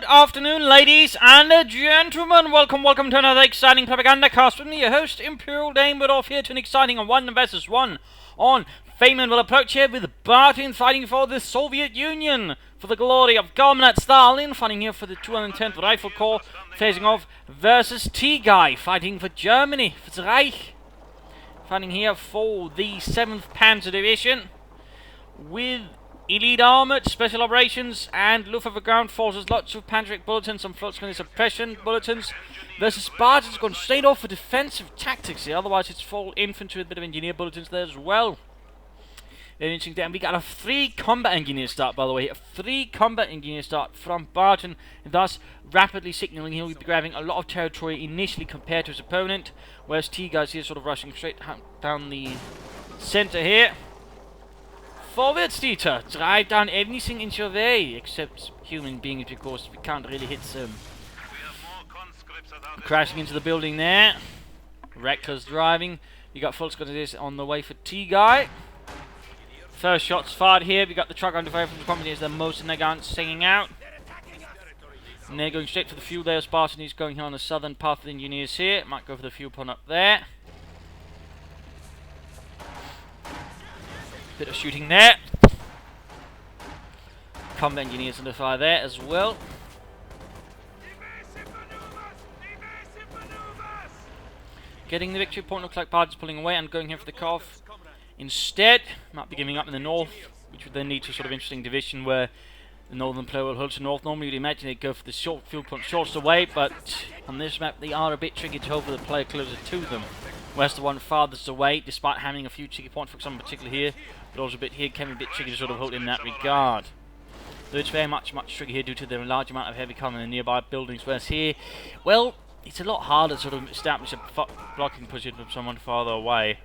afternoon, ladies and gentlemen. Welcome to another exciting Propagandacast with me, your host, Imperial Dame. We're off here to an exciting 1 versus 1 on Feynman will approach here with Barton fighting for the Soviet Union, for the glory of Comrade Stalin, fighting here for the 210th Rifle Corps, facing off versus Teaguy, fighting for Germany, for the Reich, fighting here for the 7th Panther Division, with elite armoured, special operations, and Luftwaffe ground forces, lots of Patriot bulletins, some float-screen suppression bulletins, versus Barton's gone straight off for defensive tactics here, otherwise it's full infantry with a bit of engineer bulletins there as well. Very interesting there, and we got a 3 combat engineer start, by the way, a 3 combat engineer start from Barton, and thus rapidly signalling he'll be grabbing a lot of territory initially compared to his opponent, whereas Teaguy's here sort of rushing straight down the centre here. Forwards, Dieter! Drive down anything in your way, except human beings, because we can't really hit them. Crashing into the building there. Reckless driving. You got full squad on the way for Teaguy. First shots fired here. We got the truck under fire from the company as the most in their guns singing out. And they're going straight for the fuel there. Spartan is going here on the southern path of the engineers here. Might go for the fuel pond up there. Bit of shooting there. Combat engineers under fire there as well. Getting the victory point, looks like Barton's pulling away and going here for the cough. Instead, might be giving up in the north, which would then lead to a sort of interesting division where the northern player will hold to north. Normally you'd imagine they'd go for the short field point shortest away, but on this map they are a bit tricky to hold for the player closer to them. Whereas the one farthest away, despite having a few tricky points, for example, particularly here, but also a bit here, can be a bit tricky to sort of hold in that regard. Though it's very much tricky here due to the large amount of heavy cover in the nearby buildings, whereas here, well, it's a lot harder to sort of establish a blocking position from someone farther away.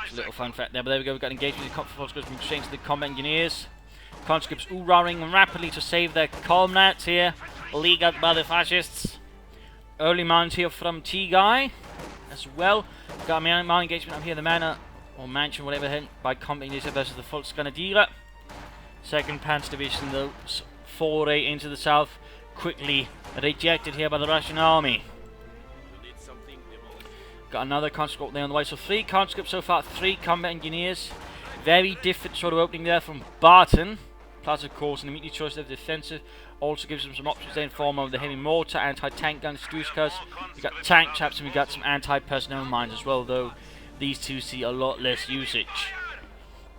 Just a little fun fact there, but there we go, we've got engagement with the conscripts from exchange to the combat engineers. Conscripts roaring rapidly to save their comrades here, beleaguered by the fascists. Early mines here from Teaguy as well. Got a mine engagement up here, the manor, or mansion, whatever, by combat engineers versus the Volksgrenadiere. 2nd Panther Division, though, foray into the south, quickly rejected here by the Russian army. Got another conscript there on the way, so 3 conscripts so far, 3 combat engineers. Very different sort of opening there from Barton. Plus, of course, an immediate choice of defensive. Also gives them some options there in form of the heavy mortar, anti-tank guns, Stukas. We got tank traps and we got some anti-personnel mines as well, though these two see a lot less usage.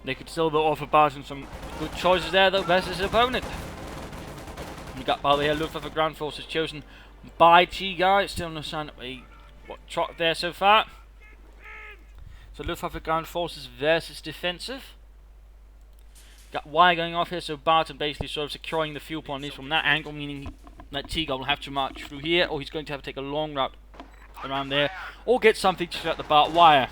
They could still offer Barton some good choices there, though, versus his opponent. We got, by the way, Luftwaffe ground forces chosen by Teaguy. Still no sign of a truck there so far. So Luftwaffe ground forces versus defensive. Got wire going off here, so Barton basically sort of securing the fuel point, at least from that angle, meaning that Teaguy will have to march through here, or he's going to have to take a long route around there, or get something to shut the barbed wire.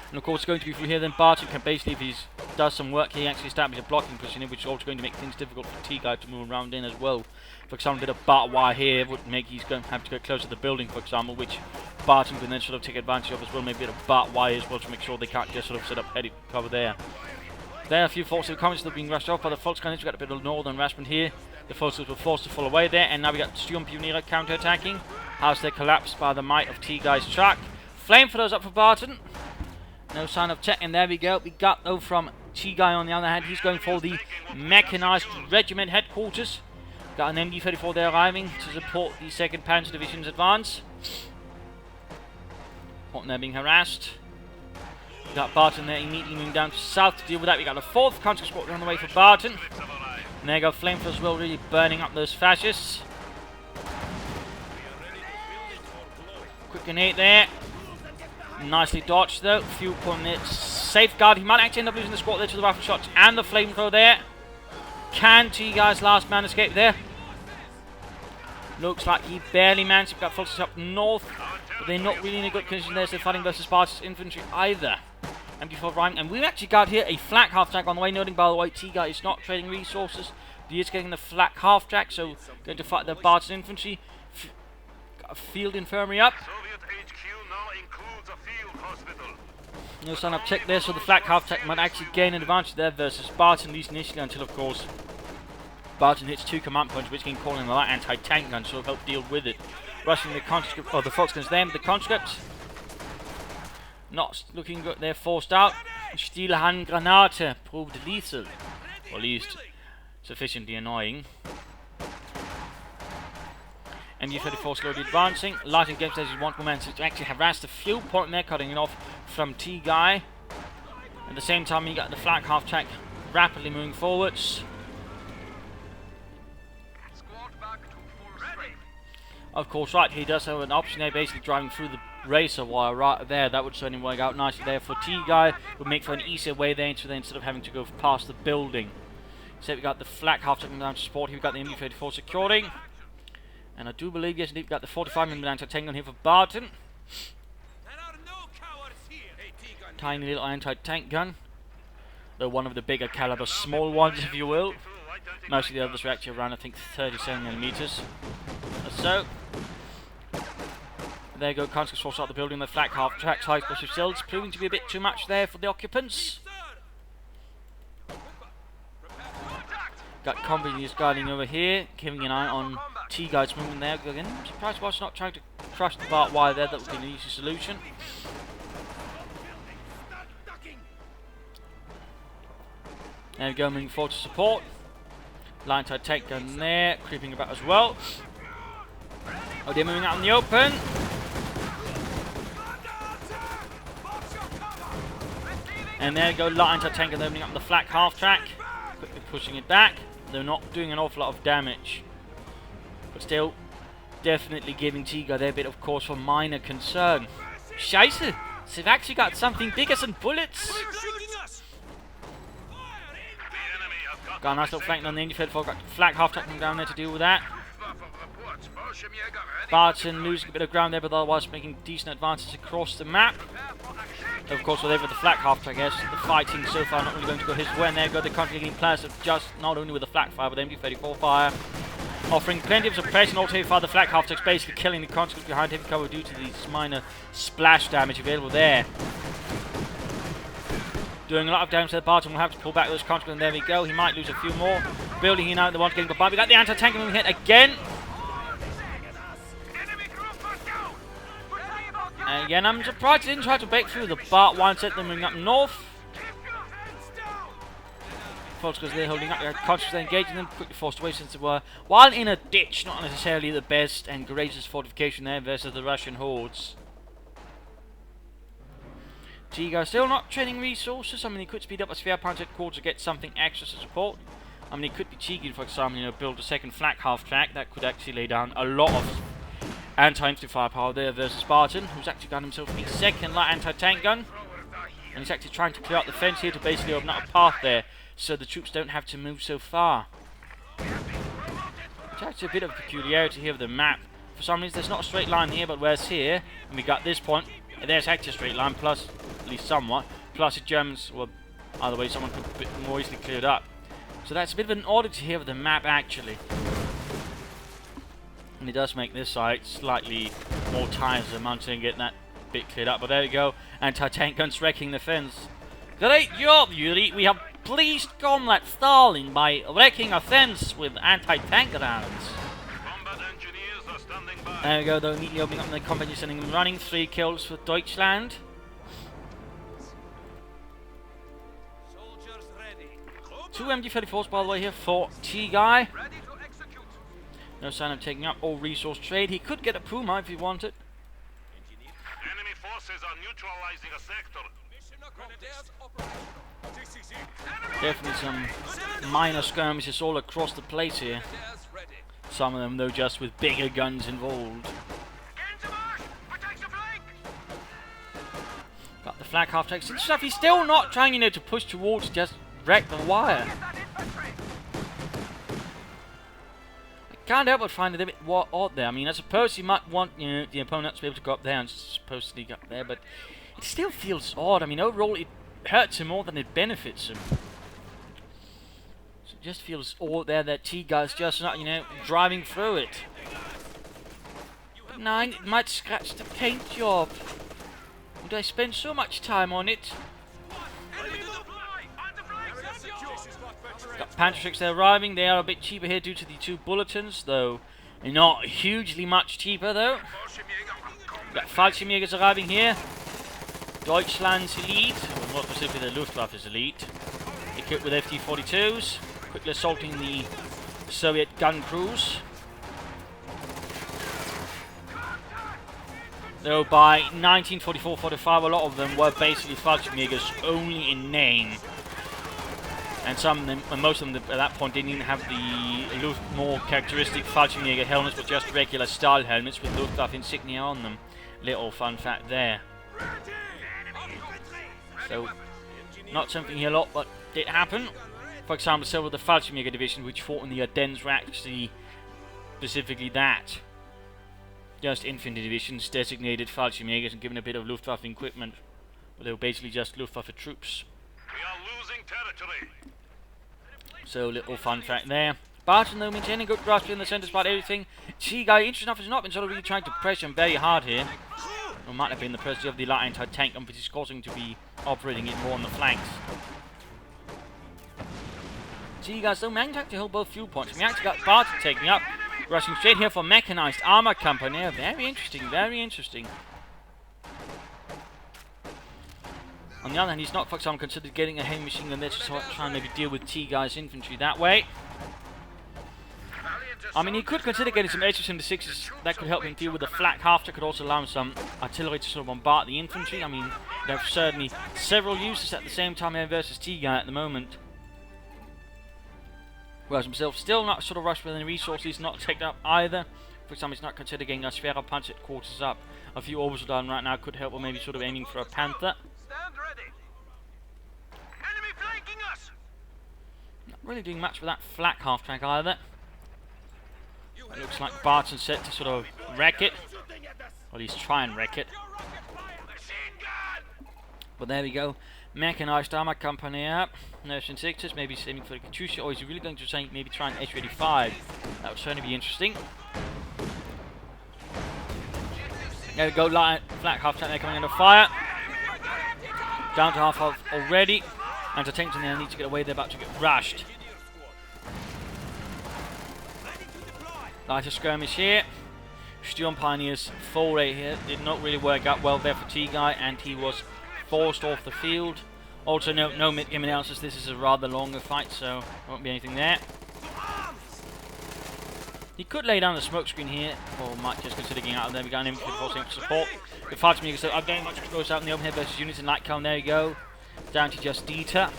And of course, going to be through here, then Barton can basically, if he does some work here, actually establish a blocking position here, which is also going to make things difficult for Teaguy to move around in as well. For example, a bit of barbed wire here would make he's going to have to go closer to the building, for example, which Barton can then sort of take advantage of as well, maybe a bit of barbed wire as well to make sure they can't just sort of set up heavy cover there. There are a few forces of communists that are being rushed off by the Volksgrenadiers. We've got a bit of northern harassment here. The forces were forced to fall away there, and now we got Sturmpioniere counter-attacking. As they collapsed by the might of Teaguy's truck. Flamethrowers up for Barton. No sign of tech, and there we go. We got, though, from Teaguy on the other hand. He's going for the mechanized regiment headquarters. Got an MD-34 there arriving to support the 2nd Panther Division's advance. They're being harassed. We got Barton there immediately moving down to south to deal with that. We got a 4th conscript squad on the way for Barton. And there you go, flamethrowers as well, really burning up those fascists. Quick grenade there. Nicely dodged though. Fuel point there. Safeguard. He might actually end up losing the squad there to the rifle shots and the flamethrower there. Can Teaguy's last man escape there? Looks like he barely managed. We've got forces up north, but they're not really in a good condition there, so they're fighting versus Barton's infantry either. MD4 rhyming, and we've actually got here a flak half-track on the way, noting by the way Teaguy is not trading resources. He is getting the flak half-track, so going to fight the Barton infantry. Got a field infirmary up. No sign of check there, so the flak half-track might actually gain an advantage there versus Barton, at least initially, until of course Barton hits 2 command points, which can call in the light anti-tank gun, so help deal with it. Rushing the conscript, or the Foxguns then, the conscripts. Not looking good, they're forced out. Stielhandgranate proved lethal, or at least sufficiently annoying. MG-34 slowly advancing. Light and game stations want momentum to actually harass the fuel point there, cutting it off from Teaguy. At the same time, you got the flak half-track rapidly moving forwards. Of course, right, he does have an option there, basically driving through the racer wire right there. That would certainly work out nicely there for Teaguy. Would make for an easier way there instead of having to go past the building. So we got the flak half-track down to support. Here we got the MG-34 securing. And I do believe, yes, indeed, we've got the Fortifying anti-tank on here for Barton. Tiny little anti-tank gun. Though one of the bigger caliber small ones, if you will. Most of the others are actually around, I think, 37mm. So, there you go, conscripts force out the building, the flak half-track, high explosive shells, proving to be a bit too much there for the occupants. Got companies guarding over here, keeping an eye on Teaguy's movement there. Again, I'm surprised Bart's not trying to crush the barbed wire there. That would be an easy solution. There we go, moving forward to support. Line tight tank gun there, creeping about as well. Oh, they're moving out in the open. And there we go, light anti-tank gun opening up the flak half-track. Quickly pushing it back. They're not doing an awful lot of damage. But still, definitely giving Teaguy their bit of cause for minor concern. Scheiße! They've actually got something bigger than bullets! Got a nice little flank on the MG-34, got flak half-track down there to deal with that. Barton losing a bit of ground there, but otherwise making decent advances across the map. Of course, whatever the flak half-track is, the fighting so far not really going to go his way. And there go the contributing players of just not only with the flak fire, but the MG-34 fire. Offering plenty of suppression, also fire the flak half-track, basically killing the conscripts behind heavy cover due to these minor splash damage available there. Doing a lot of damage to the Barton, will have to pull back those conscripts, and there we go. He might lose a few more. Building here now, the one's getting by. We got the anti-tank moving hit again. And again, I'm surprised he didn't try to break through the Bart one, set them moving up north. Folks, because they're holding up their conscripts, they're engaging them, quickly forced away since they were, while in a ditch, not necessarily the best and greatest fortification there versus the Russian hordes. Teaguy still not training resources. I mean, he could speed up a sphere Panther headquarters to get something extra to support. I mean, he could be Teaguy, for example, you know, build a second flak half-track. That could actually lay down a lot of anti-infantry firepower there versus Barton, who's actually got himself a second light anti-tank gun. And he's actually trying to clear out the fence here to basically open up a path there, so the troops don't have to move so far. It's actually a bit of a peculiarity here of the map. For some reason, there's not a straight line here, but whereas here, and we got this point, there's actually a straight line, plus, at least somewhat, plus the Germans, well, either way, someone could be more easily cleared up. So that's a bit of an oddity here of the map, actually. And it does make this side slightly more tiresome until getting that bit cleared up. But there you go, anti-tank guns wrecking the fence. Great job, Yuri! We have pleased comrade Stalin by wrecking a fence with anti-tank rounds. There we go, though, immediately opening up the company, sending them running. 3 kills for Deutschland. Two MG-34s, by the way, here for Teaguy. No sign of taking up all resource trade. He could get a Puma if he wanted. Enemy forces are neutralizing a sector. Definitely some minor skirmishes all across the place here. Some of them, though, just with bigger guns involved. Got the flak half-track. Stuff. He's still not trying, you know, to push towards just wreck the wire. Can't help but find it a bit odd there. I mean, I suppose you might want, you know, the opponent to be able to go up there and supposed to sneak up there, but it still feels odd. I mean, overall, it hurts him more than it benefits him. So it just feels odd there that Teaguy's just not, you know, driving through it. But 9, it might scratch the paint job. Would I spend so much time on it? Got Panther 6 there arriving. They are a bit cheaper here due to the 2 bulletins, though not hugely much cheaper though. Got Fallschirmjägers arriving here. Deutschland's elite, or more specifically the Luftwaffe's elite, equipped with FT-42s, quickly assaulting the Soviet gun crews. Though by 1944-45, a lot of them were basically Fallschirmjägers only in name. And some of them, and most of them at that point didn't even have the more characteristic Fallschirmjäger helmets, but just regular style helmets with Luftwaffe insignia on them. Little fun fact there. So, not something here a lot, but did happen. For example, several of the Fallschirmjäger divisions which fought in the Ardennes were actually specifically that. Just infantry divisions designated Fallschirmjägers and given a bit of Luftwaffe equipment. But they were basically just Luftwaffe troops. We are losing territory. So, little fun fact there. Barton, though, maintaining good grasp in the centre spot, everything. Teaguy, interesting enough, has not been sort of really trying to press him very hard here. Or might have been the presence of the light anti-tank, but he's causing to be operating it more on the flanks. Teaguy, though, managed to hold both fuel points. We actually got Barton taking up, rushing straight here for mechanized armor company. Very interesting, very interesting. On the other hand, he's not, for example, considered getting a heavy machine gun there to try and maybe deal with Teaguy's infantry that way. I mean, he could consider getting some HS-76s that could help him deal with the flak half-track, could also allow him some artillery to sort of bombard the infantry. I mean, there are certainly several uses at the same time here versus Teaguy at the moment. Whereas himself still not sort of rushed with any resources, not taken up either. For example, he's not considered getting a Sphera Punch at quarters up. A few orbitals done right now could help, or maybe sort of aiming for a Panther. Stand ready. Enemy flanking us. Not really doing much with that flak half-track either. It looks like Barton's set to sort of wreck it. Or at least try and wreck it. But there we go. Mechanized armor company up. Nerfs and sixes, maybe aiming for the Katyusha, or is he really going to say maybe try an S-85? That would certainly be interesting. There we go, light flak half-track there coming under fire. Down to half health already. And to tanks in there need to get away, they're about to get rushed. Lighter skirmish here. Sturm Pioneers foray here did not really work out well there for Teaguy, and he was forced off the field. Also, no mid-game analysis. This is a rather longer fight, so won't be anything there. He could lay down the smoke screen here, or might just consider getting out of there. We got an infantry forcing for support. The Fallschirmjägers are very much exposed out in the open here versus units in light cone. There you go. Down to just Dieter,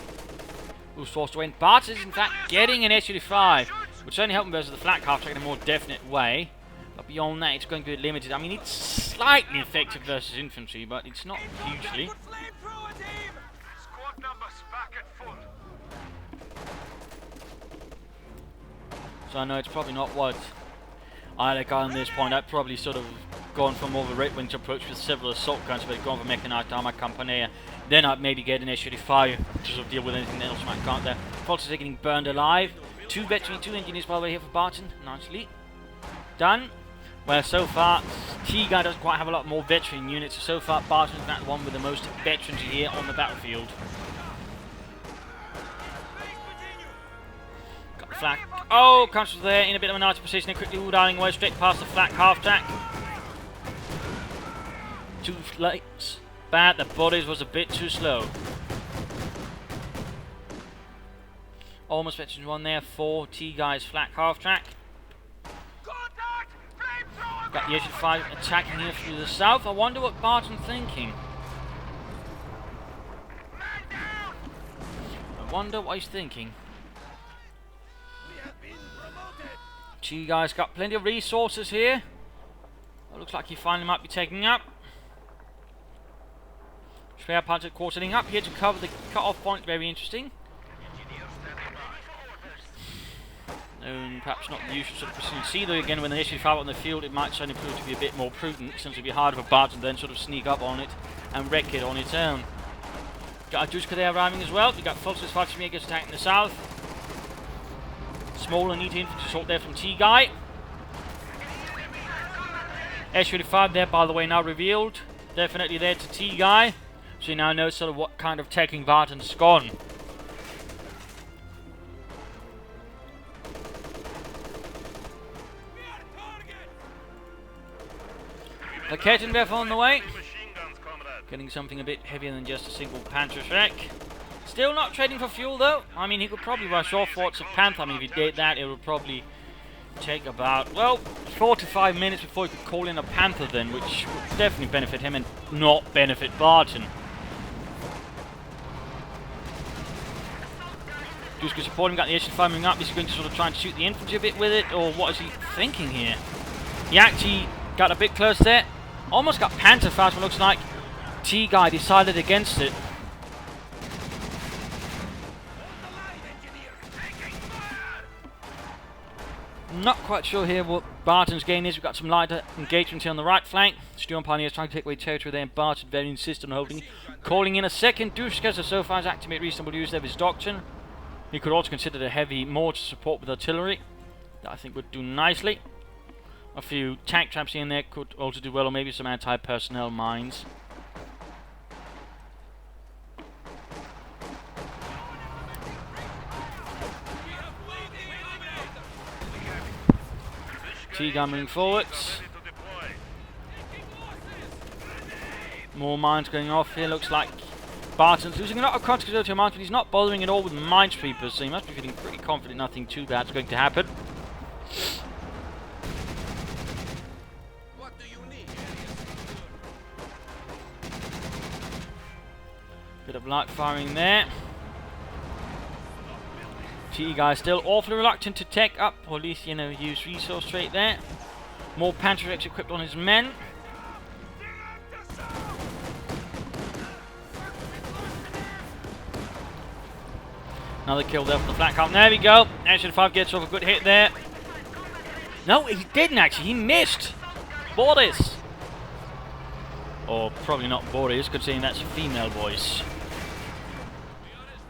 who's forced to win. Barton is in fact getting an S-85. Would certainly help him versus the flak half-track in a more definite way. But beyond that, it's going to be limited. I mean, it's slightly effective versus infantry, but it's not hugely. Squad numbers back at full. So I know it's probably not what I like on this point. I'd probably sort of gone for more of a right-wing approach with several assault guns, but gone for mechanized armor company. Then I'd maybe get an S-35 to sort of deal with anything else I can't there. Forces are getting burned alive. 2 veterans, 2 engineers by the way here for Barton. Nicely done. Well, so far, Teaguy doesn't quite have a lot more veteran units. So far, Barton's that one with the most veterans here on the battlefield. Got the flak. Oh, Constable there in a bit of a nasty position. Quickly dialing away straight past the flak half-track. 2 flights. Bad, the bodies was a bit too slow. Almost veterans 1 there for Teaguy's flak half-track. Got the S-85 attacking here through the south. I wonder what Barton's thinking. I wonder what he's thinking. Teaguy's got plenty of resources here. It looks like he finally might be taking up. Spare Panther quartering up here to cover the cut-off point. Very interesting. Perhaps not the usual sort of precision. Though again, when the S-85 on the field, it might certainly prove to be a bit more prudent, since it'd be harder for Barton to then sort of sneak up on it and wreck it on its own. Got a Duska there arriving as well. You got Fox's Fallschirmjägers attacking the south. Small and neat infantry assault there from Teaguy. S-85 there, by the way, now revealed. Definitely there to Teaguy. So you now know sort of what kind of taking Barton's gone. The Kettenwerfer on the way. Machine guns, comrade. Getting something a bit heavier than just a single Panther wreck. Still not trading for fuel though. I mean, he could probably rush off towards a Panther. I mean, if he did that, it would probably take about, well, 45 minutes before he could call in a Panther then, which would definitely benefit him and not benefit Barton. Duska supporting, got the issue firing up. Is he going to sort of try and shoot the infantry a bit with it, or what is he thinking here? He actually got a bit close there. Almost got Panther fast, but looks like Teaguy decided against it. Not quite sure here what Barton's gain is. We've got some lighter engagement here on the right flank. Storm Pioneers trying to take away territory there, and Barton very insistent on holding. Calling in a second. Duska so far has activated reasonable use of his doctrine. He could also consider the heavy mortar support with artillery. That I think would do nicely. A few tank traps in there could also do well, or maybe some anti-personnel mines. Teaguy moving forwards. More mines going off here. Looks like Barton's losing a lot of contact to mines, but he's not bothering at all with minesweepers, so he must be feeling pretty confident nothing too bad's going to happen. What do you need? Bit of light firing there. Teaguy still awfully reluctant to take up, or at least, you know, use resource trait there. More Panther X equipped on his men. Another kill there from the flat count. There we go. Action 5 gets off a good hit there. No, he didn't actually. He missed. Boris. Or probably not Boris, considering that's a female voice.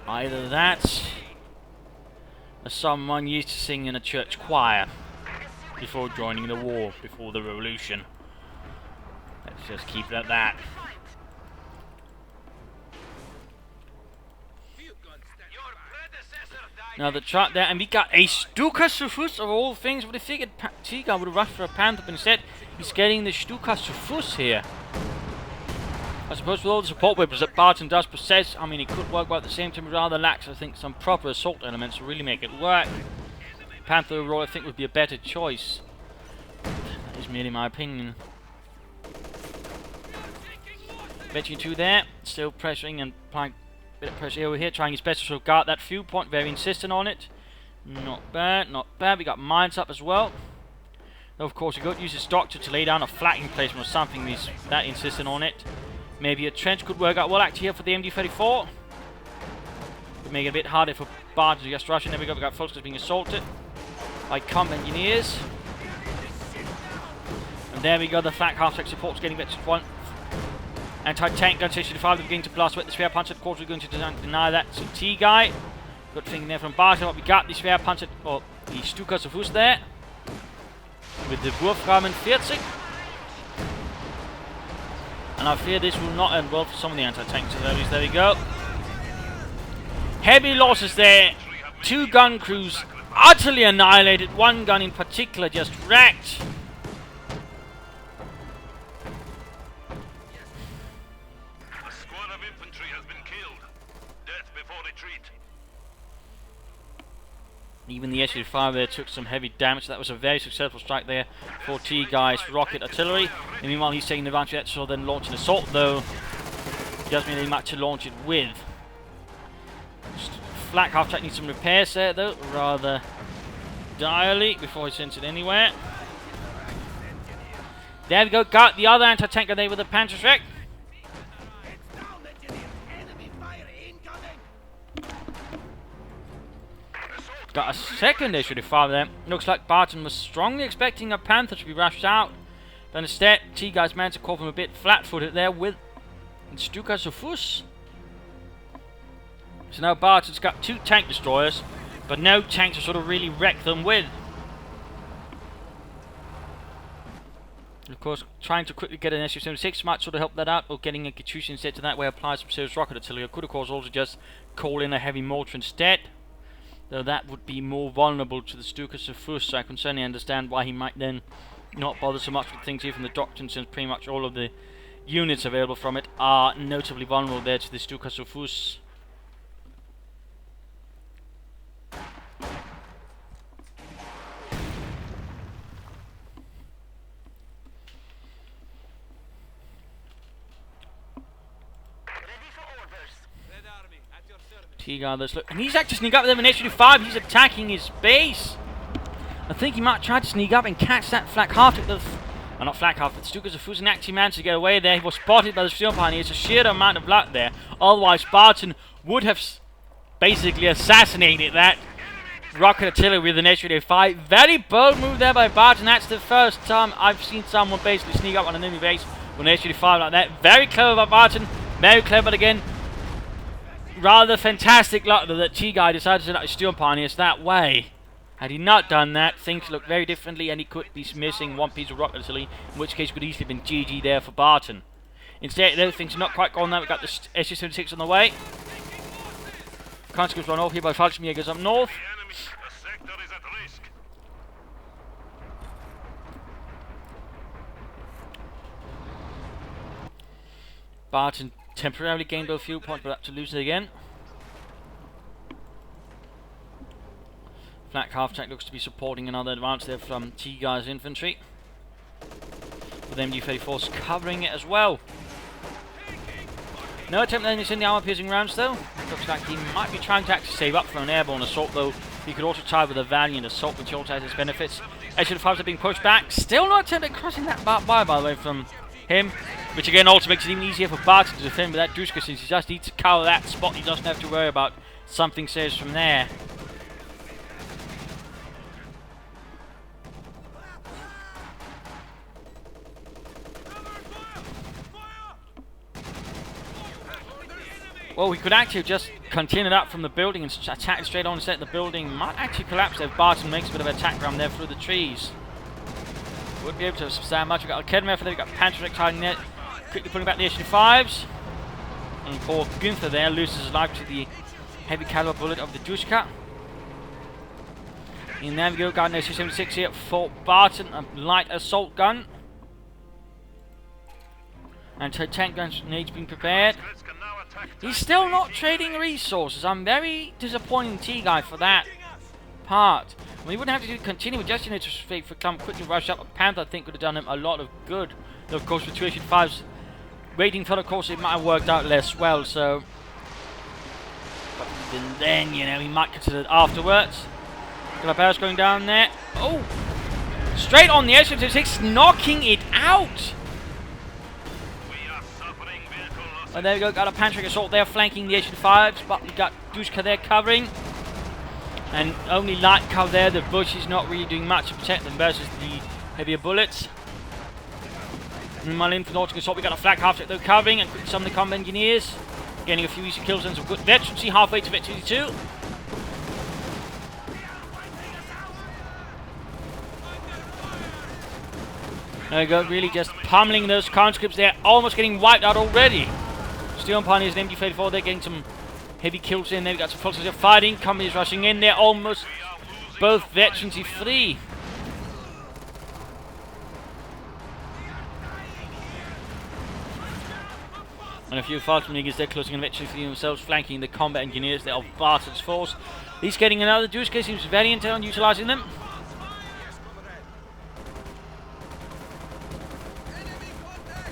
Either that, or someone used to sing in a church choir before joining the war, before the revolution. Let's just keep it at that. Now the chart there, and we got a Stuka Sufus of all things. Would have figured Teaguy would have rushed for a Panther, but instead he's getting the Stuka Sufus here. I suppose with all the support weapons that Barton does possess, I mean, it could work, but at the same time rather lacks, I think, some proper assault elements to really make it work. Panther overall, I think, would be a better choice. That is merely my opinion. Veteran 2 there, still pressuring and applying a bit of pressure over here, trying his best to sort of guard that few point, very insistent on it. Not bad, not bad. We got mines up as well. Though, of course, you got to use his doctor to lay down a flanking placement or something. He's that insistent on it. Maybe a trench could work out well actually here for the MD-34. Would make it a bit harder for Barton to just rush in. There we go, we got Folks being assaulted by combat engineers. And there we go, the flak half-tech support's getting better. One anti-tank gun 65, they're beginning to blast away the spare punch. Of course, we're going to deny that to Teaguy. Good thing there from Barton. What we got, the spare punch, or the Stuka Sufus there. With the Wurfrahmen 40. And I fear this will not end well for some of the anti-tanks. So there we go. Heavy losses there. 2 gun crews utterly annihilated. 1 gun in particular just wrecked. A squad of infantry has been killed. Death before retreat. Even the SU-5 there took some heavy damage. That was a very successful strike there for Teaguy's rocket artillery. And meanwhile, he's taking advantage of that, so then launch an assault, though. He doesn't really much to launch it with. Flak half-track needs some repairs there, though, rather direly, before he sends it anywhere. There we go, got the other anti-tanker there with a Panther wreck. Got a second SU-5 there. Looks like Barton was strongly expecting a Panther to be rushed out. But instead, Teaguy's managed to caught him a bit flat-footed there with Stuka Sufus. So now Barton's got 2 tank destroyers, but no tanks to sort of really wreck them with. Of course, trying to quickly get an SU-76 might sort of help that out, or getting a Katyusha instead to that way apply some serious rocket artillery. Could of course also just call in a heavy mortar instead. Though that would be more vulnerable to the Stuka Sufus, so I can certainly understand why he might then not bother so much with things here from the doctrine, since pretty much all of the units available from it are notably vulnerable there to the Stukasofus. Teaguy, let's look. And he's actually sneak up with him in HQ5. He's attacking his base. I think he might try to sneak up and catch that flak half at the... not flak half, but Stukasofus actually managed to get away there. He was spotted by the Steel Pioneers. A sheer amount of luck there. Otherwise, Barton would have basically assassinated that rocket artillery with an HQ5. Very bold move there by Barton. That's the first time I've seen someone basically sneak up on an enemy base with an HQ5 like that. Very clever by Barton. Very clever, but again, rather fantastic luck that Teaguy decided to send out his Steel Pioneers that way. Had he not done that, things look very differently, and he could be missing one piece of rocket artillery, in which case could easily have been GG there for Barton. Instead, though, things are not quite gone there. We've got the SU-76 on the way. Conscripts run off here by Fallschirmjägers up north. The sector is at risk. Barton temporarily gained both fuel points, but up to lose it again. Flak half-track looks to be supporting another advance there from Teaguy's infantry, with MG-34s covering it as well. No attempt at any armor-piercing rounds though. Looks like he might be trying to actually save up for an airborne assault, though he could also try with a valiant assault, which also has its benefits. SU-5s are being pushed back. Still not attempting crossing that barbed wire, by the way, from him, which again also makes it even easier for Barton to defend with that Dushka, since he just needs to cover that spot. He doesn't have to worry about something serious from there. Well, we could actually just continue up from the building and attack straight on and set the building. Might actually collapse if Barton makes a bit of an attack round there through the trees. Wouldn't be able to stand much. We've got Academy for there, we've got Panther hiding there. Quickly pulling back the SU-5s. And poor Gunther there loses his life to the heavy caliber bullet of the Dushka. And there we go, got an SU-76 here for Barton, a light assault gun. And tank guns needs being prepared. He's still not trading resources. I'm very disappointed in Teaguy for that part. Well, he wouldn't have to continue with just to come quickly rush up. A Panther, I think, would have done him a lot of good. Though, of course, with 285s waiting for the course, it might have worked out less well. So, but even then, you know, he might consider it afterwards. Galapagos going down there. Oh, straight on the SU-76, knocking it out. And there we go, got a Panther assault there flanking the SU-5s, but we got Dushka there covering. And only light cover there, the bush is not really doing much to protect them versus the heavier bullets. And Malin for Nautical assault, we got a flak half-track though covering, and quickly some of the combat engineers. Getting a few easy kills and some good veterans, halfway to victory 2. There we go, really just pummeling those conscripts. They're almost getting wiped out already. Steel Pioneers and MG-34, they're getting some heavy kills in there. We've got some forces of fighting. Companies rushing in there. Almost both veterans free. And a few Fallschirmjägers they're closing in victory for themselves, flanking the combat engineers there of Barton's force. He's getting another Dushka, seems very intent on utilising them.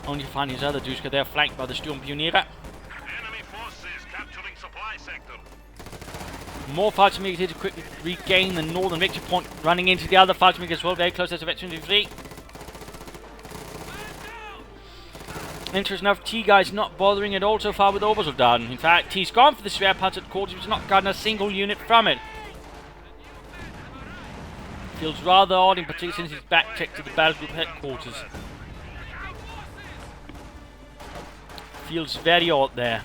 Only to find his other Dushka there, flanked by the Sturmpioniere. Enemy forces capturing supply sector. More Fallschirmjäger here to quickly regain the northern victory point, running into the other Fallschirmjäger as well, very close to veteran 23. Interesting enough, Teaguy's not bothering at all so far with Obersoldaten. In fact, he's gone for the Schwerpanzer quarters, he's not gotten a single unit from it. Feels rather odd, in particular since he's backchecked to the battle group headquarters. Feels very odd there.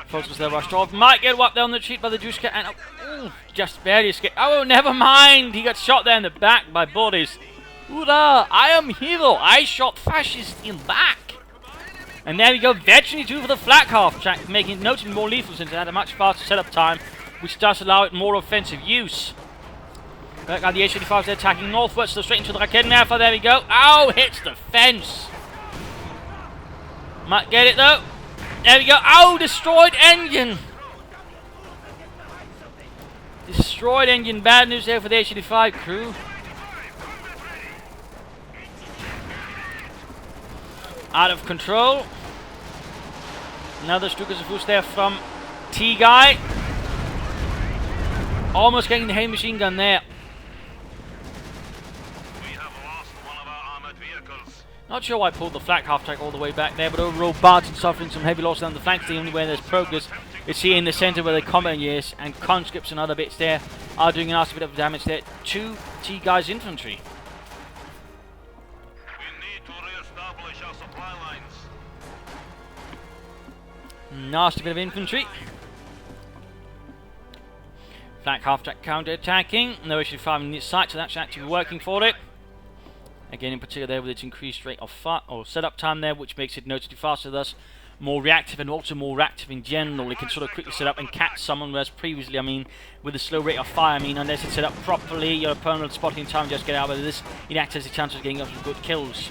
Forces there rushed off. Might get wiped down the retreat by the Dushka, and Oh, just barely escaped. Oh, never mind. He got shot there in the back by bodies. Hoorah! I am hero. I shot fascists in back. And there we go. Veteran 2 for the flak half track, making it notably more lethal since it had a much faster setup time, which does allow it more offensive use. Look at the H-85s, they're attacking northwards, so straight into the Raketenwerfer. There we go. Ow! Hits the fence. Might get it though. There we go. Ow! Destroyed engine. Destroyed engine. Bad news there for the H-85 crew. Out of control. Another Stukas there from Teaguy. Almost getting the heavy machine gun there. We have lost one of our armored vehicles. Not sure why I pulled the flak half track all the way back there, but overall Barton suffering some heavy loss down the flanks. The only way there's progress is here in the centre where the combat engineers and conscripts and other bits there are doing a nasty bit of damage there to Teaguy's infantry. We need to re-establish our supply lines. Nasty bit of infantry. Flak half track counter attacking. No issue firing its sight, so that's actually working for it. Again, in particular there with its increased rate of setup time there, which makes it noticeably faster, thus more reactive and also more reactive in general. It can sort of quickly set up and catch someone, whereas previously, I mean, with the slow rate of fire, I mean, unless it's set up properly, your opponent will spot in time, just get out. But this, it acts as a chance of getting up some good kills.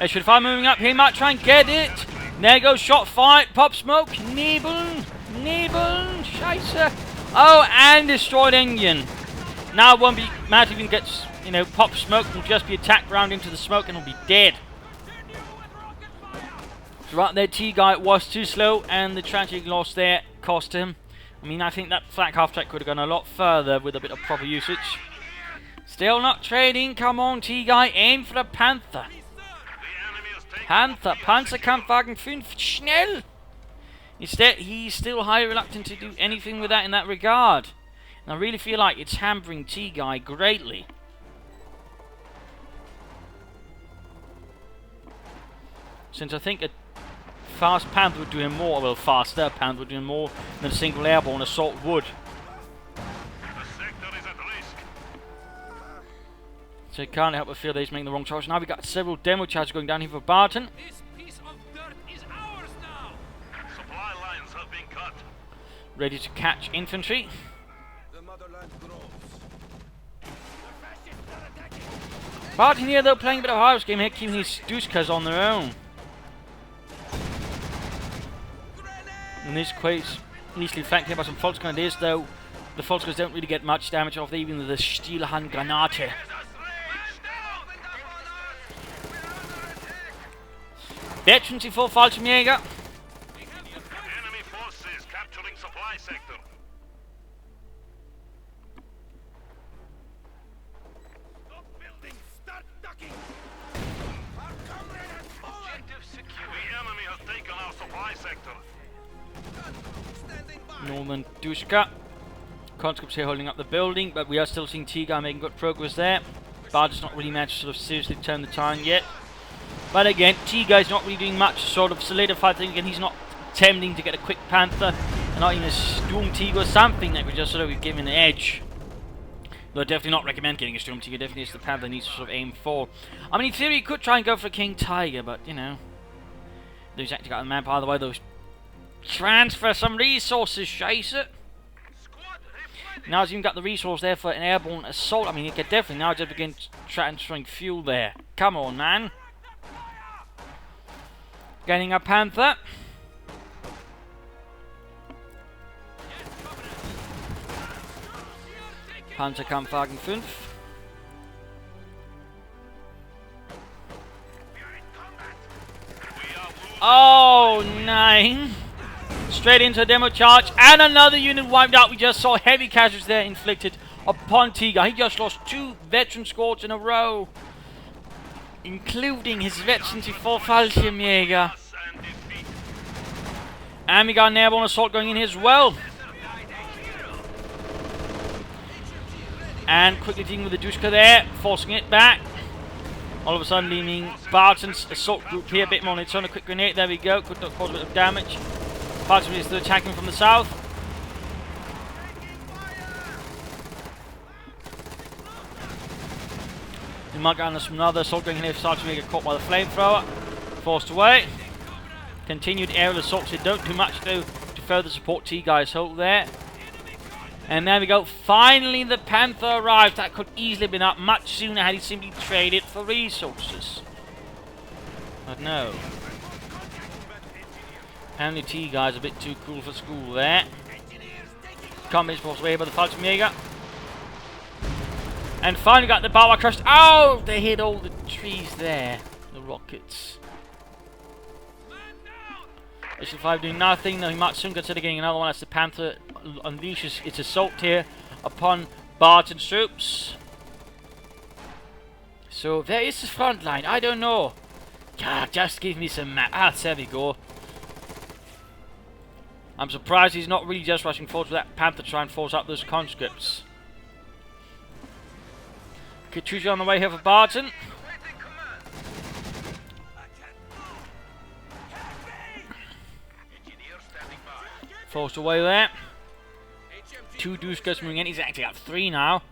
H-85 moving up here, might try and get it. There goes shot fight, pop smoke, Nebeln, Scheisse. Oh, and destroyed engine. Now it won't be, might even get, you know, pop smoke, will just be attacked round into the smoke and will be dead. So right there, Teaguy was too slow, and the tragic loss there cost him. I mean, I think that flak half track could have gone a lot further with a bit of proper usage. Still not trading, come on Teaguy, aim for the Panther. Panther, Panzerkampfwagen 5, schnell! Instead, he's still highly reluctant to do anything with that in that regard. And I really feel like it's hampering Teaguy greatly. Since I think a fast Panther would do him more, well, faster Panther would do him more than a single airborne assault would. The sector is at risk. So you can't help but feel that he's making the wrong choice. Now we've got several demo charges going down here for Barton. This piece of dirt is ours now. Supply lines have been cut. Ready to catch infantry. The motherland grows. Barton here though playing a bit of a house game here, keeping his Duskas on their own. In this case, easily flanked here by some Volksgrenadiers, though the Volksgrenadiers don't really get much damage off even the Stielhandgranate. Veteran 4 Fallschirmjäger. Enemy forces capturing supply sector. Stop building. Start ducking. Our comrade has fallen. Objective secure. The enemy has taken our supply sector. Standing by. Northern Dushka. Conscripts here holding up the building, but we are still seeing Teaguy making good progress there. Barton's not really managed to sort of seriously turn the tide yet. But again, Teaguy's not really doing much to sort of solidify things. Again, he's not attempting to get a quick Panther, and not even a Sturm Tiger or something that would just sort of give him an edge. Though I definitely not recommend getting a Sturm Tiger. Definitely is the Panther he needs to sort of aim for. I mean, in theory, he could try and go for a King Tiger, but you know, he's actually got the manpower. By the way, those transfer some resources, Scheisse. Now he's even got the resource there for an airborne assault. I mean, he could definitely now just begin transferring fuel there. Come on, man. Getting a Panther. Panzerkampfwagen 5. Oh, 9. Straight into a demo charge, and another unit wiped out. We just saw heavy casualties there inflicted upon Teaguy. He just lost 2 veteran squads in a row, including his veteran 4 Fallschirmjäger. And we got an airborne assault going in here as well. And quickly dealing with the Dushka there, forcing it back. All of a sudden leaving Barton's assault group here a bit more on its own. A quick grenade, there we go, could cause a bit of damage. Barton is still attacking from the south. We might get on some another assault going in here, starting to get caught by the flamethrower. Forced away. Continued aerial assaults here don't do much though to further support Teaguy's hold there. And there we go. Finally the Panther arrived. That could easily have been up much sooner had he simply traded for resources. But no. Apparently Teaguy's a bit too cool for school there. Combat forced away by the Fallschirmjäger. And finally got the Bauer crushed. Oh! They hit all the trees there. The rockets. Mission 5 doing nothing. Now he might soon consider getting another one as the Panther unleashes its assault here upon Barton's troops. So there is the front line. I don't know. God, just give me some map. Ah, there we go. I'm surprised he's not really just rushing forward with that Panther to try and force up those conscripts. Katusha on the way here for Barton. Forced away there. 2 Duskers moving in. He's actually got 3 now.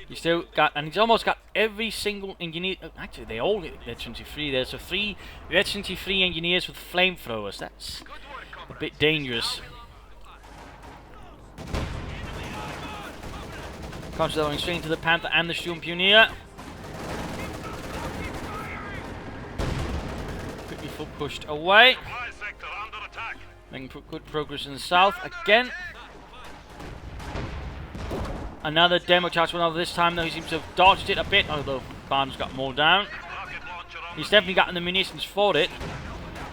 He's still got, and he's almost got every single engineer. Actually, they all get veterancy free there. So 3 veterancy free engineers with flamethrowers. That's a bit dangerous. Comes going straight into the Panther and the Sturmpioneer. Quickly pushed away. Making good progress in the south again. Another demo charge went over this time, though he seems to have dodged it a bit, although Barton's got more down. He's definitely gotten the munitions for it.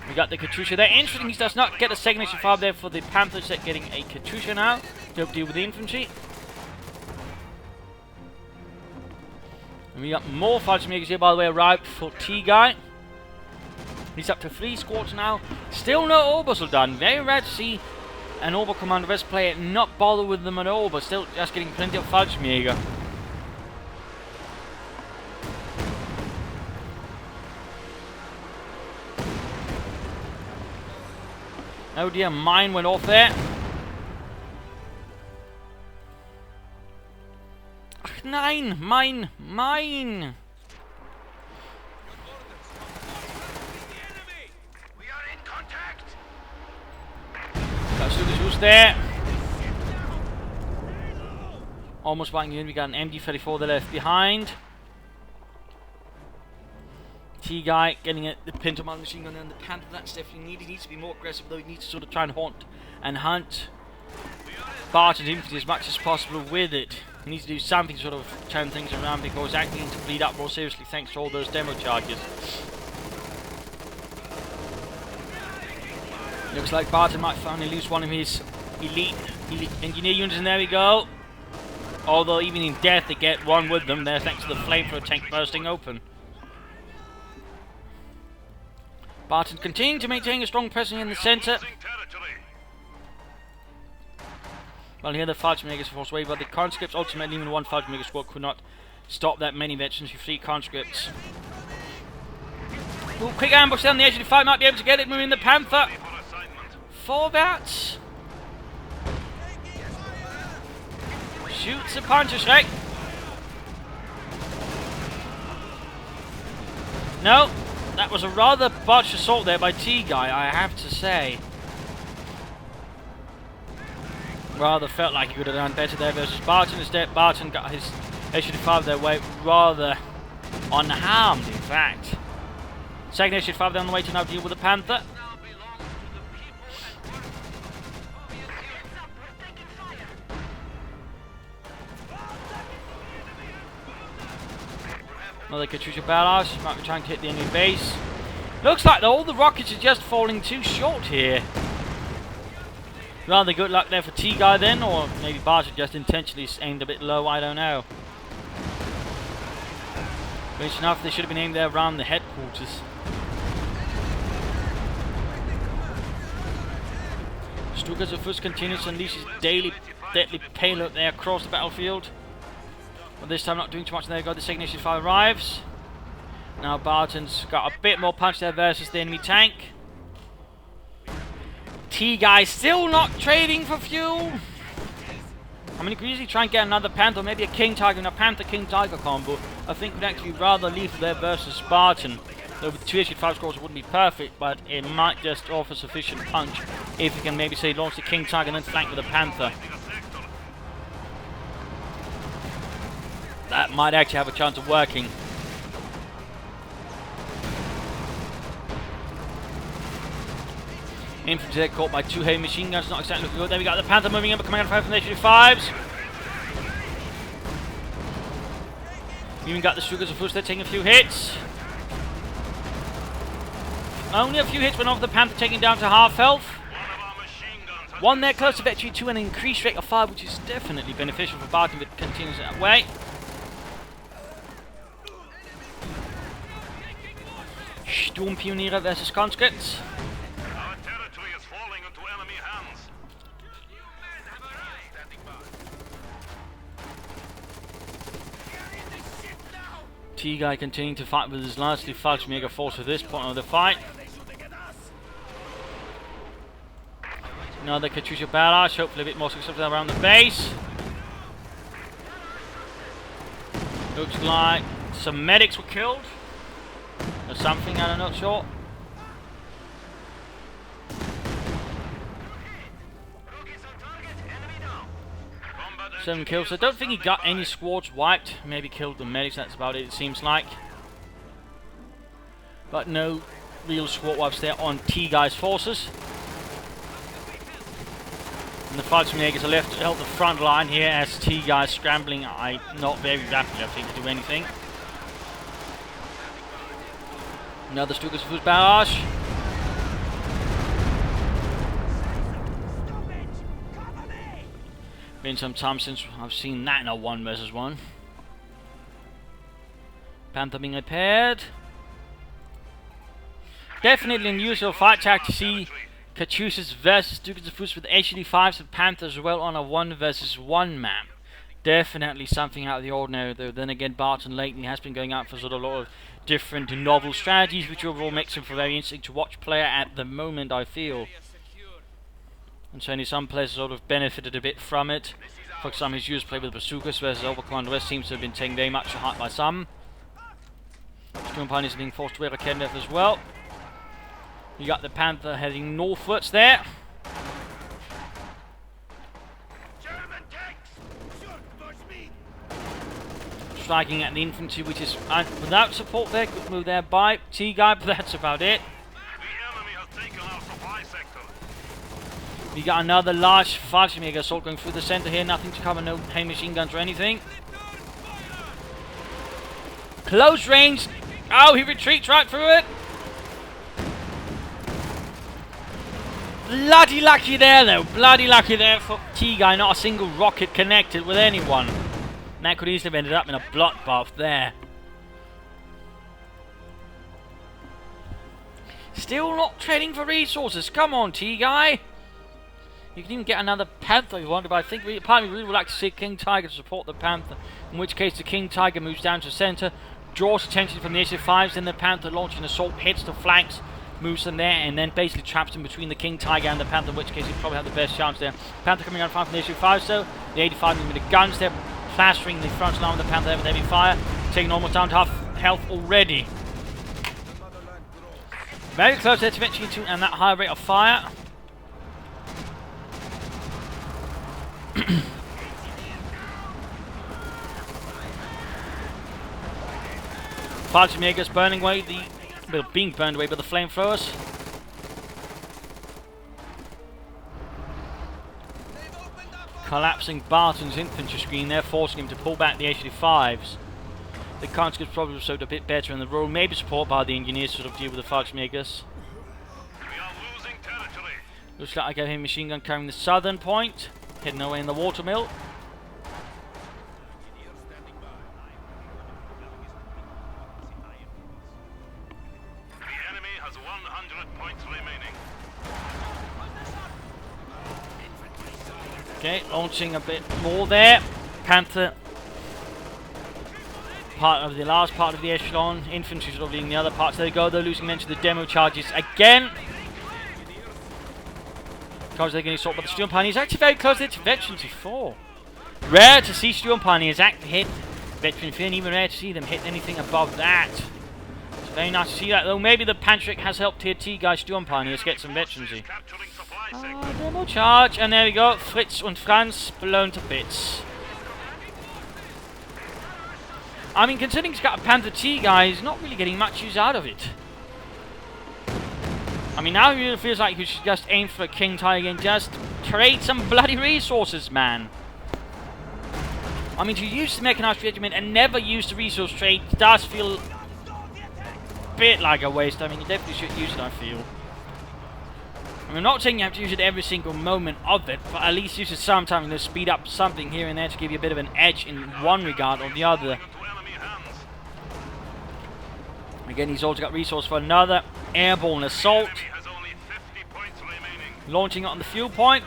We got the Katusha there. Interesting, he does not get a second fire there for the Panther set, getting a Katusha now to help deal with the infantry. And we got more Fallschirmjägers here, by the way, arrived for Teaguy. He's up to 3 squads now. Still no Obersoldaten. Very rare to see an Oberkommando West player not bother with them at all, but still just getting plenty of Fallschirmjäger. Oh dear, mine went off there. Ach, nein, mine. Who's there? Almost banging in. We got an MD-34 there left behind. Teaguy getting the Panther machine gun and the Panther. That's definitely needed. He needs to be more aggressive, though. He needs to sort of try and haunt and hunt Barton's infantry as much as possible with it. He needs to do something to sort of turn things around because acting to bleed up more seriously thanks to all those demo charges. Looks like Barton might finally lose one of his elite engineer units, and there we go. Although even in death they get one with them there thanks to the flamethrower tank bursting open. Barton continuing to maintain a strong presence in the centre. Well, here the Fallschirmjägers are forced away by the conscripts. Ultimately, even one Fallschirmjäger squad could not stop that many veterans with 3 conscripts. Ooh, quick ambush down the edge of the fight, might be able to get it moving the Panther. 4 bats. Shoots a Panther strike. No, that was a rather botched assault there by Teaguy, I have to say. Rather felt like he could have done better there versus Barton. Instead, Barton got his HU-5 their way rather unharmed, in fact. Second HU-5 on the way to now deal with the Panther. Another Katusha barrage. Might be trying to hit the enemy base. Looks like all the rockets are just falling too short here. Rather good luck there for Teaguy then, or maybe Barton just intentionally aimed a bit low, I don't know. But enough, they should have been aimed there around the headquarters. Stuka's first continues to unleash his daily deadly payload there across the battlefield. But this time not doing too much. There you go, the second HU-5 arrives. Now Barton's got a bit more punch there versus the enemy tank. Teaguy still not trading for fuel. I mean, you could easily try and get another Panther, maybe a King Tiger and a Panther King Tiger combo. I think would actually be rather lethal there versus Barton. Though with 2 5 scores it wouldn't be perfect, but it might just offer sufficient punch if you can maybe say launch the King Tiger and then flank with a Panther. That might actually have a chance of working. Infantry caught by 2 heavy machine guns, not exactly looking good. Then we got the Panther moving in, but coming out of fire from the HV5s. We even got the Sugars of Foods, they're taking a few hits. Only a few hits went off the Panther, taking down to half health. One there close to victory, 2 an increased rate of fire, which is definitely beneficial for Barton if it continues that way. Storm Pioneer versus conscripts. Our territory is falling into enemy hands. Teaguy continuing to fight with his largely Fallschirmjäger force at this point of the fight. Another Katyusha barrage, hopefully a bit more successful around the base. Looks like some medics were killed. Or something, I'm not sure. 7 kills. So I don't think he got any squads wiped. Maybe killed the medics, that's about it, it seems like. But no real squad wipes there on Teaguy's forces. And the Fallschirmjägers are left to help the front line here as Teaguy is scrambling. Not very rapidly, I think, to do anything. Another Stukas Foods barrage. Been some time since I've seen that in a 1 versus 1. Panther being repaired. Definitely an unusual fight tactic to see Katyushas versus Stukas Foods with HD5s and Panther as well on a 1 versus 1 map. Definitely something out of the ordinary, though. Then again, Barton lately has been going out for sort of a lot of different novel strategies, which overall makes him for very interesting to watch player at the moment, I feel. And certainly some players sort of benefited a bit from it. For example, his use play with bazookas versus Overcommand West seems to have been taken very much to heart by some. Storm Pioneers are being forced to wear a Kenneth as well. You got the Panther heading northwards there. Striking at the infantry, which is without support there. Good move there by Teaguy, but that's about it. The enemy has taken our supply sector. We got another large Fallschirmjäger assault going through the center here. Nothing to cover, no heavy machine guns or anything. Close range. Oh, he retreats right through it. Bloody lucky there, though. Bloody lucky there for Teaguy. Not a single rocket connected with anyone. And that could easily have ended up in a bloodbath there. Still not trading for resources. Come on, Teaguy. You can even get another Panther if you want, but I think part of me really would like to see King Tiger to support the Panther. In which case the King Tiger moves down to the center, draws attention from the HF5s, then the Panther launches an assault, hits the flanks, moves them there, and then basically traps them between the King Tiger and the Panther, in which case he'd probably have the best chance there. Panther coming on front from the HF5s though, the 85 moving with the guns there, plastering the front line with the Panther with heavy fire, taking almost down to half health already. Very close there to eventually to and that high rate of fire. Fallschirmjägers burning away being burned away by the flamethrowers. Collapsing Barton's infantry screen there, forcing him to pull back the HD5s. The conscripts probably showed a bit better in the role, maybe support by the engineers to sort of deal with the Fallschirmjägers. We are losing territory. Looks like I got him machine gun carrying the southern point, heading away in the watermill. The enemy has 100 points remaining. Okay, launching a bit more there. Panther, part of the last part of the echelon. Infantry sort of leading the other parts. There they go. They're losing into the demo charges again. Because they're getting assaulted by the Storm Pioneers. Actually very close there to Veterans 4. Rare to see Stuart Pioneers actually hit veteran free, and even rare to see them hit anything above that. It's very nice to see that, though. Maybe the Panther has helped here Teaguy Stuart Pioneers get some veterancy. Demo charge, and there we go. Fritz and Franz blown to bits. I mean, considering he's got a Panther Teaguy, he's not really getting much use out of it. I mean, now he really feels like he should just aim for a King Tiger and just trade some bloody resources, man. I mean, to use the mechanized regiment and never use the resource trade does feel a bit like a waste. I mean, you definitely should use it, I feel. I'm not saying you have to use it every single moment of it, but at least use it sometimes to speed up something here and there to give you a bit of an edge in one regard or the other. Again, he's also got resource for another airborne assault. Launching it on the fuel point.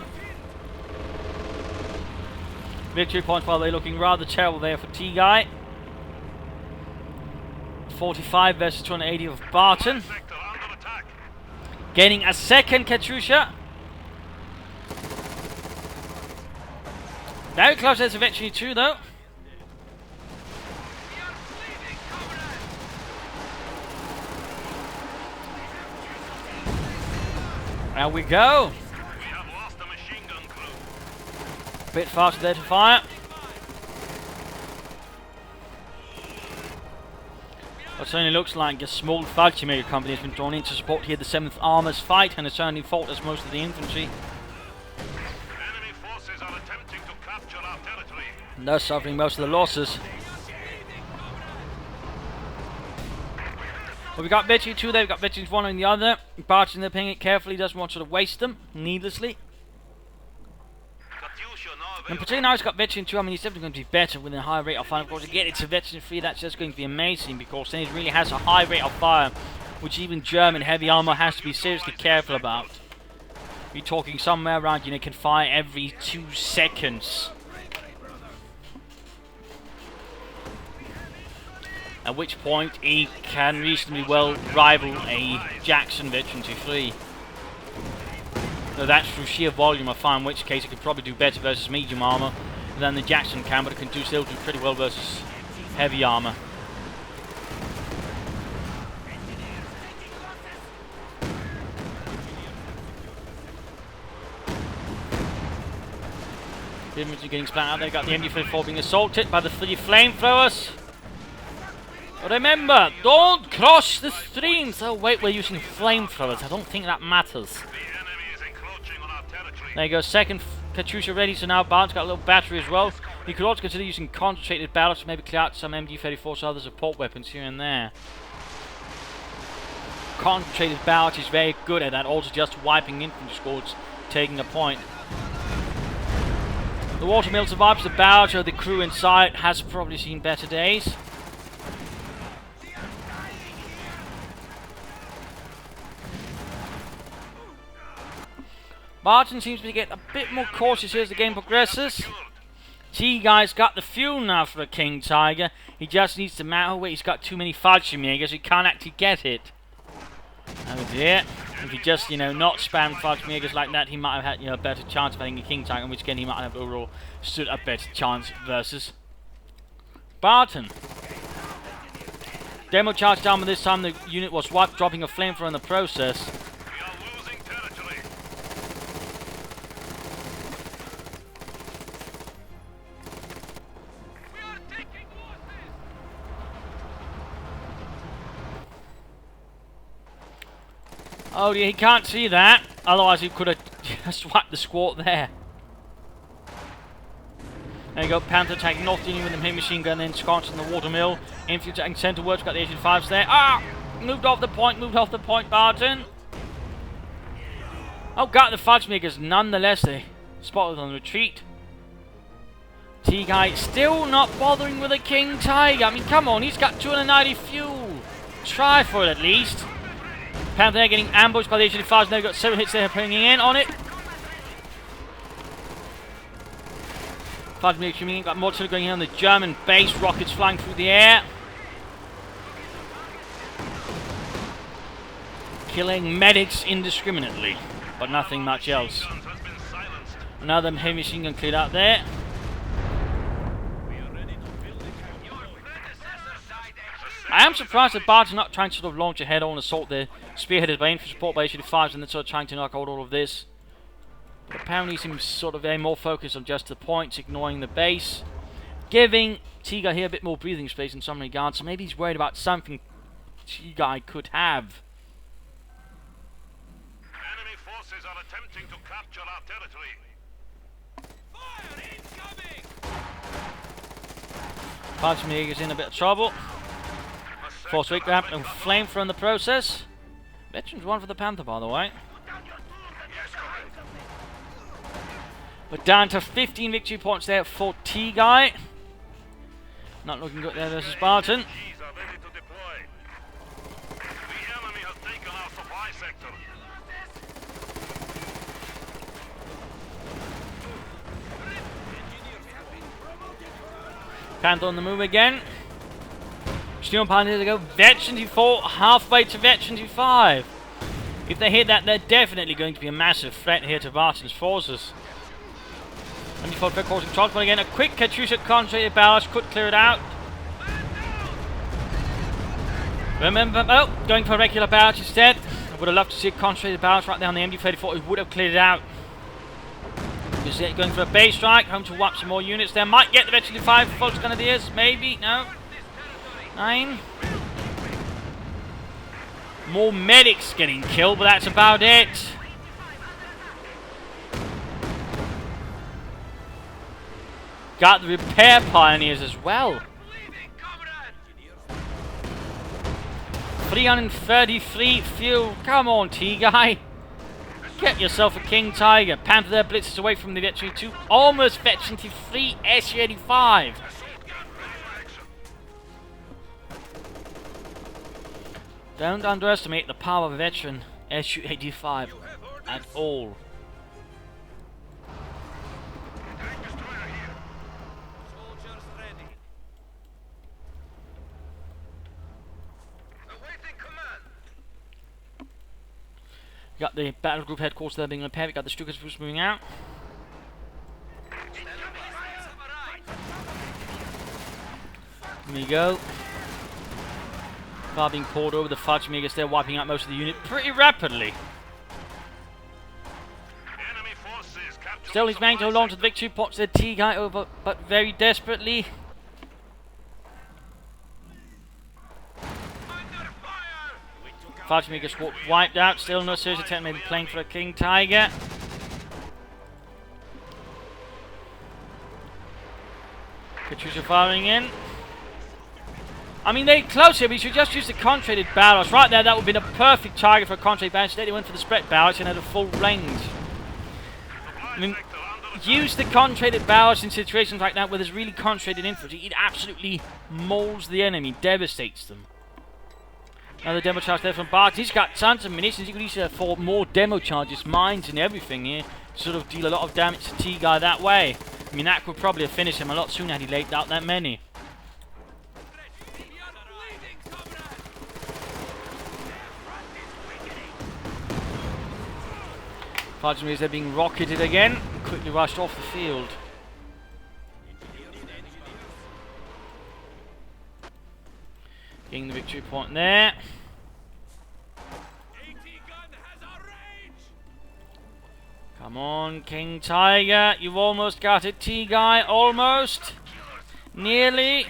Victory points, by the way, looking rather terrible there for Teaguy. 45 versus 280 of Barton. Gaining a second Katyusha. Very close as eventually too, though. There we go. We have lost a machine gun crew. Bit faster there to fire. It certainly looks like a small Fallschirmjäger company has been drawn in to support here the 7th Armor's fight, and has certainly fought as most of the infantry. Enemy forces are attempting to capture our territory. And thus suffering most of the losses. Well, we got veterans 2 there, we got veterans 1 on the other. Barton, they're playing it carefully, doesn't want to sort of waste them needlessly. And particularly now he's got veteran 2, I mean, he's definitely going to be better with a higher rate of fire. Of course, again, it's a veteran 3, that's just going to be amazing, because then he really has a high rate of fire, which even German heavy armor has to be seriously careful about. We're talking somewhere around, you know, can fire every 2 seconds. At which point he can reasonably well rival a Jackson veteran 3. Though that's through sheer volume of fire, in which case it could probably do better versus medium armor than the Jackson can, but it can still do pretty well versus heavy armor. The infantry getting splat out there, got the MD-34 being assaulted by the 3 flamethrowers. Remember, don't cross the streams! Oh wait, we're using flamethrowers, I don't think that matters. There you go, second Katyusha ready, so now Barton's got a little battery as well. You could also consider using concentrated barrels to maybe clear out some MD-34s or other support weapons here and there. Concentrated barrels is very good at that, also just wiping infantry squads, taking a point. The watermill survives the barrage, so the crew inside has probably seen better days. Barton seems to get a bit more cautious here as the game progresses. Teaguy's got the fuel now for a King Tiger. He just needs to mount. Oh wait, he's got too many Fallschirmjägers, he can't actually get it. Oh dear. If he just, you know, not spam Fallschirmjägers like that, he might have had, you know, a better chance of having a King Tiger, in which again he might have overall stood a better chance versus Barton. Demo charge down, but this time the unit was wiped, dropping a flamethrower in the process. Oh yeah, he can't see that. Otherwise he could have just wiped the squat there. There you go, Panther tank not dealing with the heavy machine gun, then ensconced in the watermill. Infantry tank center works, got the Asian 5s there. Ah! Moved off the point, Barton. Oh, got the Fallschirmjägers nonetheless. They spotted on retreat. Teaguy still not bothering with a King Tiger. I mean, come on, he's got 290 fuel. Try for it at least. Panther getting ambushed by the Asian 5s. Now got 7 hits there, bringing in on it. Fallschirmjäger got more going in on the German base. Rockets flying through the air. Killing medics indiscriminately, but nothing much else. Another heavy machine gun cleared out there. I am surprised that Barton's not trying to sort of launch a head-on assault there, spearheaded by infantry support by HA5s, and then sort of trying to knock out all of this. But apparently he seems sort of very more focused on just the points, ignoring the base, giving Teaguy here a bit more breathing space in some regards, so maybe he's worried about something Teaguy could have. Enemy forces are attempting to capture our territory. Fire incoming! Panther is in a bit of trouble. Force weight grab and flamethrower in the process. Veterans one for the Panther, by the way. But down to 15 victory points there for Teaguy. Not looking good there versus Barton. These are ready to deploy. The enemy has taken our supply sector. Panther on the move again. Steel Panther to go. Veteran 4 halfway to Veteran 5. If they hit that, they're definitely going to be a massive threat here to Barton's forces. 24 quick causing transport again. A quick Katyusha concentrated barrage could clear it out. Remember, oh, going for a regular barrage instead. I would have loved to see a concentrated barrage right there on the MD-34. It would have cleared it out. Is it going for a base strike? Home to wipe some more units there. Might get the Veteran 5 Folks Grenadiers. Maybe. No. 9. More medics getting killed, but that's about it. Got the repair pioneers as well. 333 fuel. Come on, Teaguy. Get yourself a King Tiger. Panther there blitzes away from the Veteran 2. Almost Veteran 3 SU-85. Don't underestimate the power of a veteran SU-85 at all. Soldiers ready. Awaiting command. Got the battle group headquarters there being repaired. We got the Stukas troops moving out. Here we go. Car being poured over, the Fudge Megas there wiping out most of the unit pretty rapidly. Enemy forces capture Still he's managed to hold on to the victory pots there, Teaguy over, but very desperately. Under fire! Fudge Megas wiped out, still no serious attempt maybe playing for a King Tiger. Katyusha firing in. I mean, they're close here, but you should just use the concentrated barrage. Right there, that would have been a perfect target for a concentrated barrage. Instead, they went for the spread barrage and had a full range. I mean, use the concentrated barrage in situations like that where there's really concentrated infantry. It absolutely mauls the enemy, devastates them. Another demo charge there from Barton. He's got tons of munitions. You could use for more demo charges, mines and everything here, to sort of deal a lot of damage to Teaguy that way. I mean, that could probably have finished him a lot sooner had he laid out that many. Fudge they're being rocketed again. Quickly rushed off the field. Getting the victory point there. Come on, King Tiger. You've almost got it, Teaguy. Almost. Nearly.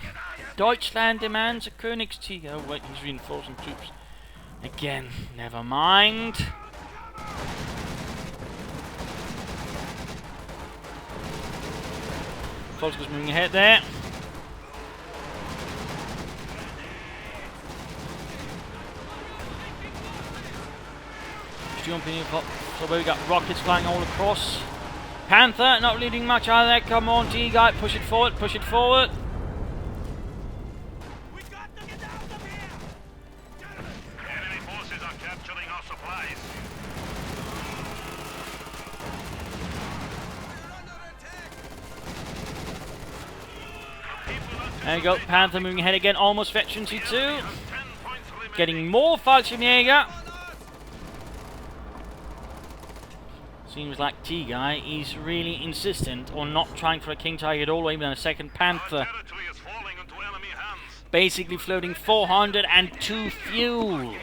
Deutschland demands a Königstiger. Oh wait, he's reinforcing troops. Again, never mind. Volkswagen's moving ahead there. So we got rockets flying all across. Panther not leading much out of there. Come on, Teaguy, push it forward, push it forward. We got to get out of here! Enemy forces are capturing our supplies. There you go, Panther moving ahead again, almost Veteran 2. 10 points remaining. Getting more Fallschirmjäger. Seems like Teaguy is really insistent on not trying for a King Tiger at all, or even a second Panther. Our territory is falling into enemy hands. basically floating 402 fuel.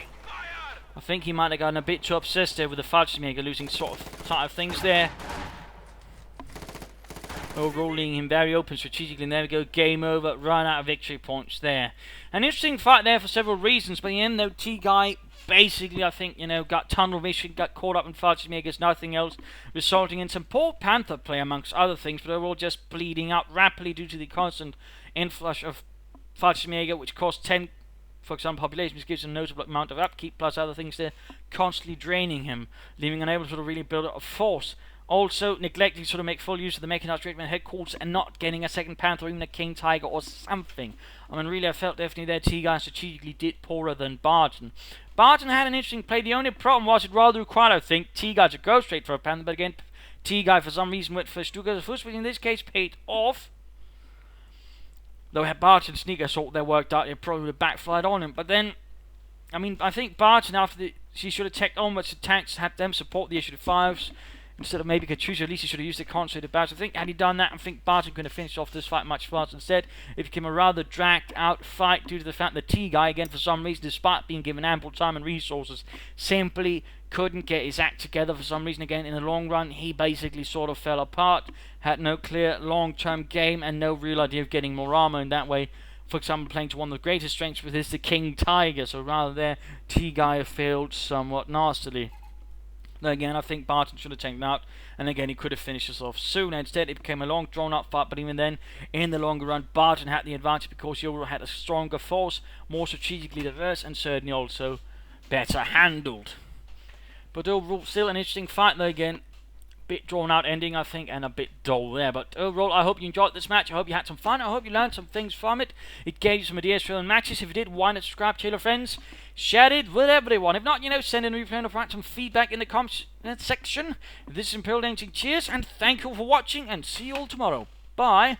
I think he might have gotten a bit too obsessed there with the Fallschirmjäger losing sort of things there. Overall, leaving him very open strategically, and there we go, game over, run out of victory points there. An interesting fight there for several reasons, but in the end though, Teaguy basically, I think, you know, got tunnel vision, got caught up in Fallschirmjägers, nothing else, resulting in some poor Panther play amongst other things, but overall just bleeding up rapidly due to the constant inflush of Fallschirmjäger, which cost 10, for example, population, which gives him a notable amount of upkeep, plus other things there, constantly draining him, leaving unable to sort of really build up a force. Also, neglecting to sort of make full use of the mechanized regiment headquarters and not getting a second Panther or even a King Tiger or something. I mean, really, I felt definitely there Teaguy strategically did poorer than Barton. Barton had an interesting play. The only problem was it rather required, I think, Teaguy to go straight for a Panther, but again, Teaguy for some reason went for Stuka first, which in this case paid off. Though had Barton sneak assault there worked out, it probably would have backfired on him. But then, I mean, I think Barton, after she should have teched onwards, the tanks had them support the issue of 5s. Instead of maybe Katusha, at least he should have used the concentrated barrage. I think had he done that, I think Barton could have finished off this fight much faster. Instead, it became a rather dragged out fight due to the fact that Teaguy, again for some reason, despite being given ample time and resources, simply couldn't get his act together for some reason. Again, in the long run, he basically sort of fell apart, had no clear long-term game and no real idea of getting more armor in that way. For example, playing to one of the greatest strengths with the King Tiger, so rather there, Teaguy failed somewhat nastily. Again, I think Barton should have taken out, and again, he could have finished this off sooner. Instead, it became a long, drawn-out fight, but even then, in the longer run, Barton had the advantage because he overall had a stronger force, more strategically diverse, and certainly also better handled. But overall, still an interesting fight, though, again. Bit drawn-out ending, I think, and a bit dull there. But overall, I hope you enjoyed this match. I hope you had some fun. I hope you learned some things from it. It gave you some ideas for the matches. If you did, why not subscribe to your friends? Share it with everyone. If not, you know, send in a replay or write some feedback in the comments section. This is Imperial Dancing. Cheers, and thank you for watching, and see you all tomorrow. Bye.